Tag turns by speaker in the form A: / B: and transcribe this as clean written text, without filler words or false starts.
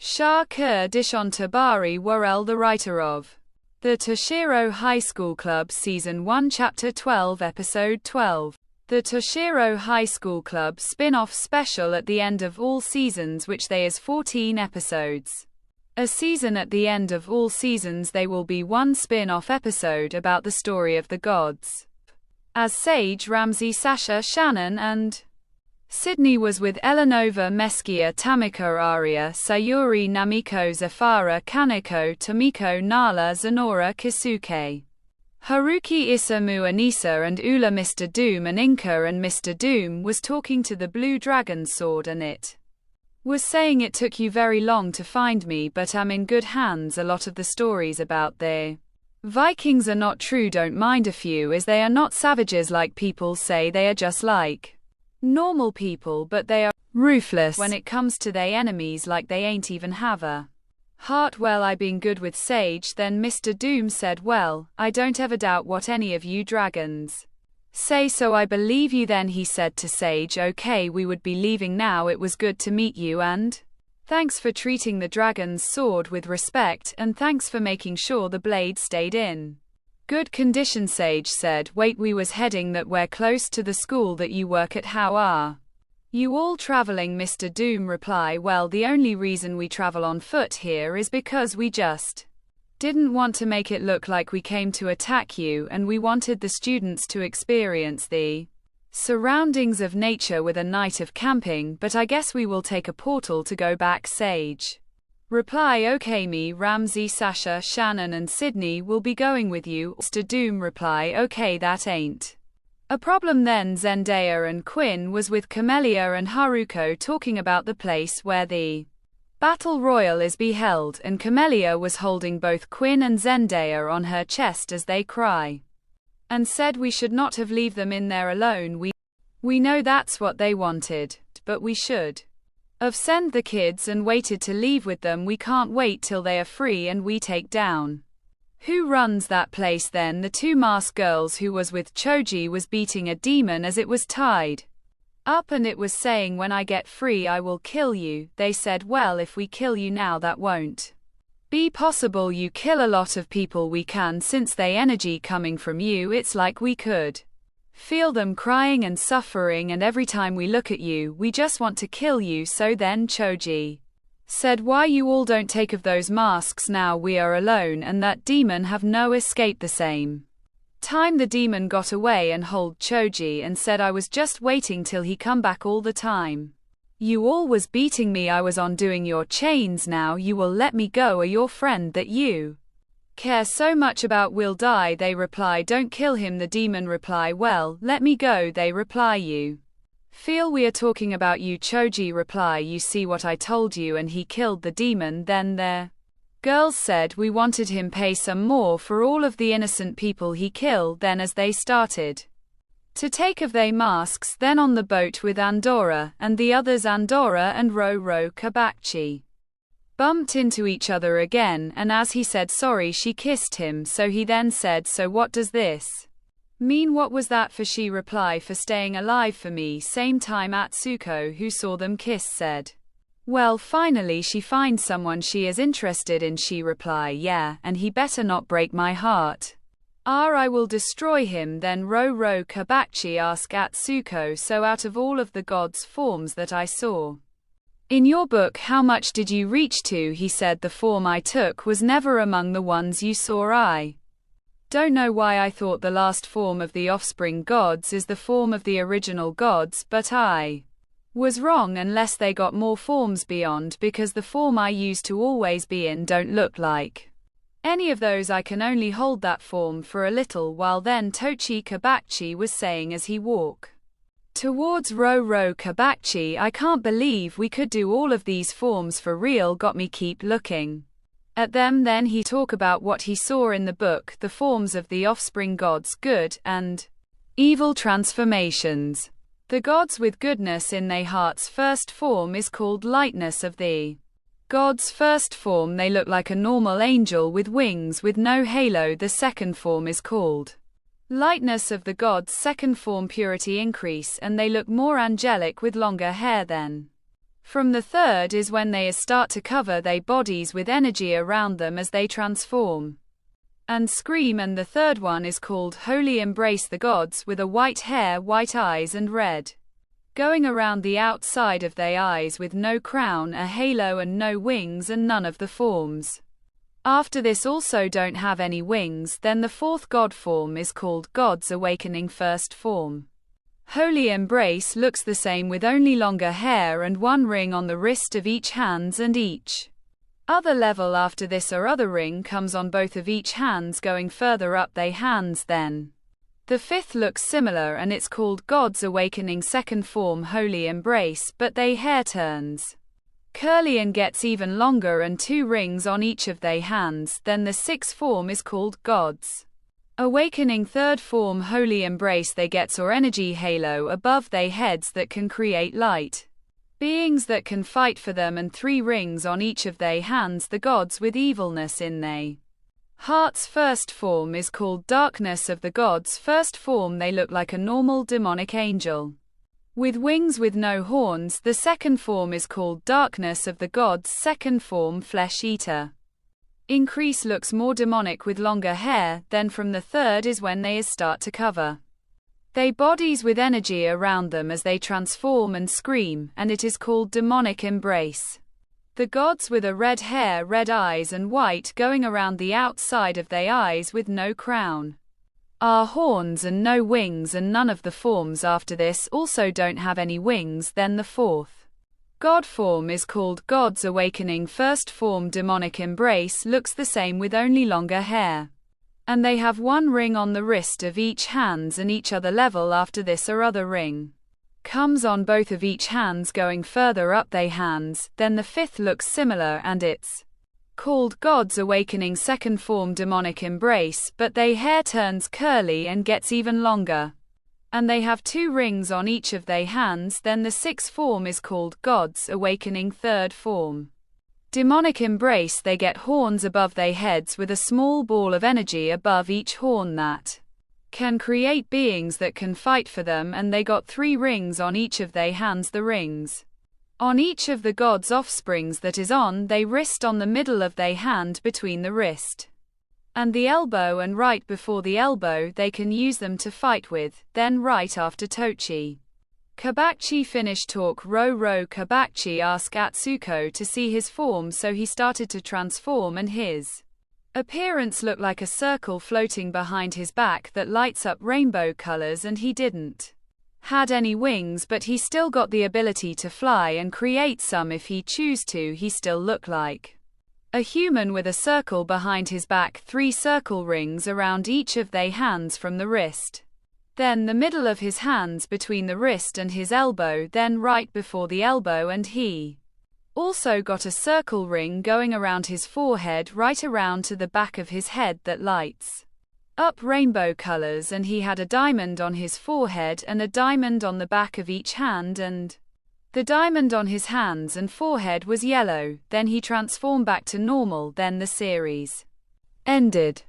A: Shah Kur Dishontabari Worel, the writer of the Toshiro High School Club Season 1 Chapter 12 Episode 12. The Toshiro High School Club spin-off special at the end of all seasons, which they is 14 episodes. A season at the end of all seasons they will be one spin-off episode about the story of the gods. As Sage, Ramsey, Sasha, Shannon and Sydney was with Elanova, Meskia, Tamiko, Arya, Sayuri, Namiko, Zafara, Kaneko, Tomiko, Nala, Zenora, Kisuke, Haruki, Isamu, Anissa and Ula. Mr. Doom and Inka, and Mr. Doom was talking to the Blue Dragon Sword and it was saying, it took you very long to find me, but I'm in good hands. A lot of the stories about the Vikings are not true, don't mind a few, as they are not savages like people say. They are just like normal people, but they are ruthless when it comes to their enemies, like they ain't even have a heart. Well, I been good with Sage. Then Mr. Doom said, well, I don't ever doubt what any of you dragons say, so I believe you. Then he said to Sage, okay, we would be leaving now. It was good to meet you, and thanks for treating the dragon's sword with respect, and thanks for making sure the blade stayed in good condition. Sage said, wait, we was heading that we're close to the school that you work at. How are you all traveling? Mr. Doom reply, well, the only reason we travel on foot here is because we just didn't want to make it look like we came to attack you, and we wanted the students to experience the surroundings of nature with a night of camping, but I guess we will take a portal to go back. Sage reply, okay, me, Ramsey, Sasha, Shannon and Sydney will be going with you. Mr. Doom reply, okay, that ain't a problem. Then Zendaya and Quinn was with Camellia and Haruko talking about the place where the battle royal is be held, and Camellia was holding both Quinn and Zendaya on her chest as they cry, and said we should not have leave them in there alone. We know that's what they wanted, but we should have sent the kids and waited to leave with them. We can't wait till they are free and we take down who runs that place. Then the two masked girls who was with Choji was beating a demon as it was tied up, and it was saying, when I get free I will kill you. They said, well, if we kill you now that won't be possible. You kill a lot of people we can, since they energy coming from you, it's like we could feel them crying and suffering, and every time we look at you we just want to kill you. So then Choji said, why you all don't take of those masks now? We are alone and that demon have no escape. The same time the demon got away and hold Choji and said, I was just waiting till he come back all the time. You all was beating me, I was on doing your chains. Now you will let me go, or your friend that you care so much about will die. They reply, don't kill him. The demon reply, well, let me go. They reply, you feel we are talking about you. Choji reply, you see what I told you, and he killed the demon. Then their girls said, we wanted him pay some more for all of the innocent people he killed. Then as they started to take of their masks, then on the boat with Andorra and the others, Andorra and Roro Kabachi bumped into each other again, and as he said sorry she kissed him. So he then said, so what does this mean? What was that for? She reply, for staying alive for me. Same time Atsuko, who saw them kiss, said, well, finally she finds someone she is interested in. She reply, yeah, and he better not break my heart, or I will destroy him. Then Roro Kabachi asked Atsuko, so out of all of the gods' forms that I saw in your book, how much did you reach to? He said, the form I took was never among the ones you saw. I don't know why I thought the last form of the offspring gods is the form of the original gods, but I was wrong, unless they got more forms beyond, because the form I used to always be in don't look like any of those. I can only hold that form for a little while. Then Tochi Kabachi was saying as he walked towards Roro Kabachi, I can't believe we could do all of these forms for real. Got me keep looking at them. Then he talk about what he saw in the book, the forms of the offspring gods, good and evil transformations. The gods with goodness in their heart's first form is called lightness of the gods' first form. They look like a normal angel with wings with no halo. The second form is called lightness of the gods' second form, purity increase, and they look more angelic with longer hair than From the third is when they start to cover their bodies with energy around them as they transform and scream, and the third one is called Holy Embrace the Gods, with a white hair, white eyes and red going around the outside of their eyes, with no crown, a halo and no wings and none of the forms after this also don't have any wings. Then the fourth god form is called God's Awakening First Form. Holy Embrace looks the same with only longer hair and one ring on the wrist of each hands, and each other level after this or other ring comes on both of each hands going further up they hands. Then the fifth looks similar and it's called God's Awakening Second Form Holy Embrace, but they hair turns curly and gets even longer and 2 rings on each of they hands. Then the sixth form is called God's Awakening Third Form Holy Embrace. They gets or energy halo above they heads that can create light beings that can fight for them, and 3 rings on each of they hands, the gods with evilness in they heart's first form is called Darkness of the Gods First Form. They look like a normal demonic angel with wings with no horns. The second form is called Darkness of the Gods Second Form Flesh Eater increase looks more demonic with longer hair. Then from the third is when they start to cover they bodies with energy around them as they transform and scream, and it is called Demonic Embrace. The gods with a red hair, red eyes and white going around the outside of their eyes, with no crown, are horns and no wings, and none of the forms after this also don't have any wings. Then the fourth god form is called God's Awakening First Form Demonic Embrace looks the same with only longer hair, and they have 1 ring on the wrist of each hands, and each other level after this or other ring comes on both of each hands going further up they hands. Then the fifth looks similar and it's called God's Awakening Second Form Demonic Embrace, but they hair turns curly and gets even longer, and they have 2 rings on each of they hands. Then the sixth form is called God's Awakening Third Form Demonic Embrace. They get horns above their heads with a small ball of energy above each horn that can create beings that can fight for them, and they got 3 rings on each of their hands. The rings on each of the gods' offsprings that is on they wrist, on the middle of their hand between the wrist and the elbow, and right before the elbow they can use them to fight with. Then right after Tochi Kabachi finished talk, Ro Kabachi asked Atsuko to see his form, so he started to transform, and his appearance looked like a circle floating behind his back that lights up rainbow colors, and he didn't had any wings, but he still got the ability to fly and create some if he choose to. He still looked like a human with a circle behind his back, 3 circle rings around each of their hands from the wrist, then the middle of his hands between the wrist and his elbow, then right before the elbow, and he also got a circle ring going around his forehead right around to the back of his head that lights up rainbow colors, and he had a diamond on his forehead and a diamond on the back of each hand, and the diamond on his hands and forehead was yellow. Then he transformed back to normal. Then the series ended.